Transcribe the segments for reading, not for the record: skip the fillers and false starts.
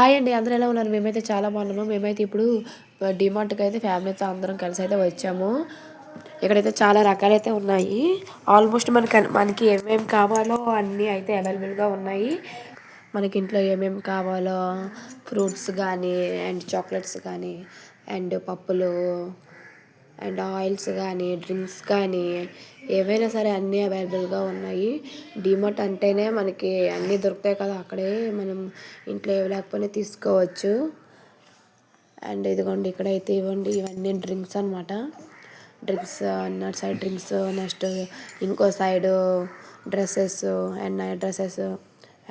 Hi అండి. అందరూ ఎలా ఉన్నారు? మేమైతే చాలా బాగున్నాము. మేమైతే ఇప్పుడు డీమార్ట్‌కి అయితే ఫ్యామిలీతో అందరం కలిసి అయితే వచ్చాము. ఇక్కడైతే చాలా రకాలైతే ఉన్నాయి. ఆల్మోస్ట్ మనకి ఏమేమి కావాలో అన్నీ అయితే అవైలబుల్‌గా ఉన్నాయి. మనకి ఇంట్లో ఏమేమి కావాలో ఫ్రూట్స్ కానీ అండ్ చాక్లెట్స్ కానీ అండ్ పప్పులు అండ్ ఆయిల్స్ కానీ డ్రింక్స్ కానీ ఏవైనా సరే అన్నీ అవైలబుల్గా ఉన్నాయి. డీమార్ట్ అంటేనే మనకి అన్నీ దొరుకుతాయి కదా, అక్కడే మనం ఇంట్లో ఏవి లేకపోయినా తీసుకోవచ్చు. అండ్ ఇదిగోండి ఇక్కడైతే ఇవ్వండి, ఇవన్నీ డ్రింక్స్ అనమాట. డ్రింక్స్ అన్న సైడ్ డ్రింక్స్, నెక్స్ట్ ఇంకో side dresses and night dresses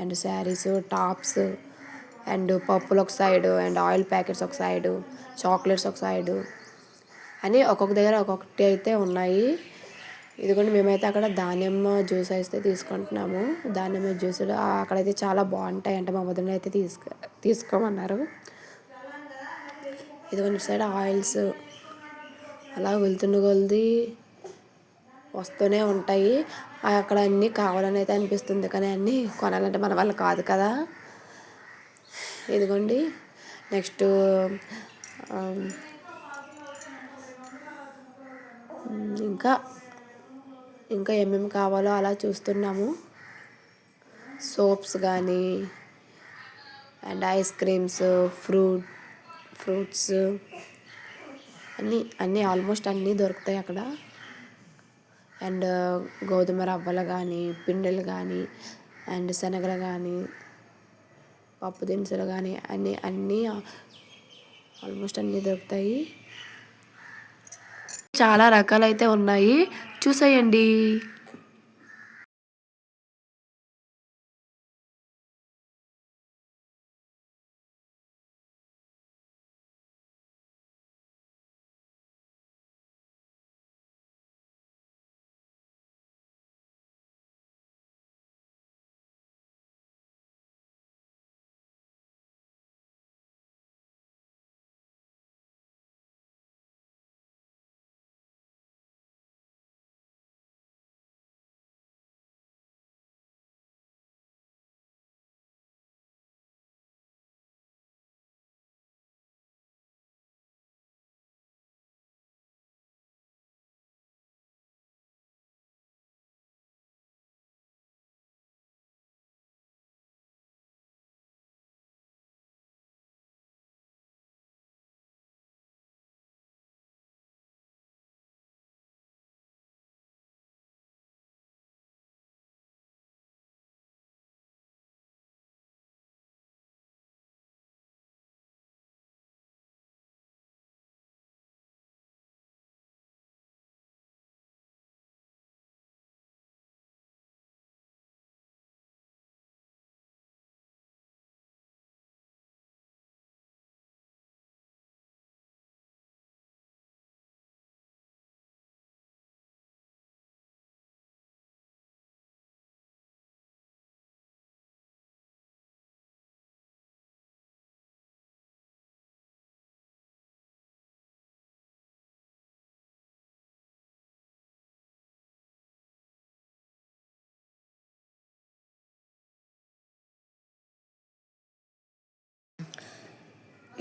and saris, tops and పప్పులు ఒక సైడు అండ్ ఆయిల్ ప్యాకెట్స్ ఒక సైడు, చాక్లెట్స్ ఒక సైడు అని ఒక్కొక్క దగ్గర ఒక్కొక్కటి అయితే ఉన్నాయి. ఇదిగోండి మేమైతే అక్కడ దానిమ్మ జ్యూస్ అయితే తీసుకుంటున్నాము. దానిమ్మ జ్యూసులు అక్కడైతే చాలా బాగుంటాయి అంటే మా వదిన అయితే తీసుకోమన్నారు. ఇదిగోండి సైడ్ ఆయిల్స్ అలా వెళ్తున్న కొలది వస్తూనే ఉంటాయి. అక్కడ అన్నీ కావాలని అయితే అనిపిస్తుంది, కానీ అన్నీ కొనాలంటే మన వల్ల కాదు కదా. ఇదిగోండి నెక్స్ట్ ఇంకా ఇంకా ఏమేమి కావాలో అలా చూస్తున్నాము. సోప్స్ కానీ అండ్ ఐస్ క్రీమ్స్, ఫ్రూట్స్ అన్నీ ఆల్మోస్ట్ అన్నీ దొరుకుతాయి అక్కడ. అండ్ గోధుమ రవ్వలు కానీ, పిండిలు కానీ అండ్ శనగలు కానీ, పప్పు దినుసులు కానీ అన్నీ ఆల్మోస్ట్ అన్నీ దొరుకుతాయి. చాలా రకాలైతే ఉన్నాయి, చూసేయండి.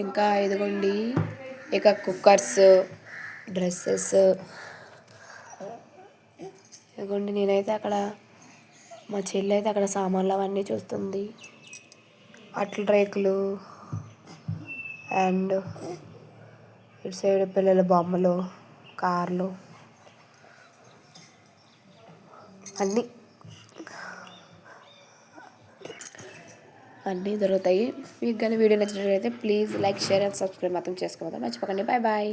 ఇంకా ఇదిగోండి ఇక కుక్కర్స్, డ్రెస్సెస్. ఇదిగోండి నేనైతే అక్కడ మా చెల్లి అయితే అక్కడ సామాన్లు అవన్నీ చూస్తుంది. అట్ల రేకులు అండ్ ఇటు సైడ్ పిల్లల బొమ్మలు, కార్లు అన్నీ దొరుకుతాయి. మీకు కానీ వీడియో నచ్చినట్లయితే please like, share and subscribe మాత్రం చేసుకోవద్దు మర్చిపోకండి. Bye bye.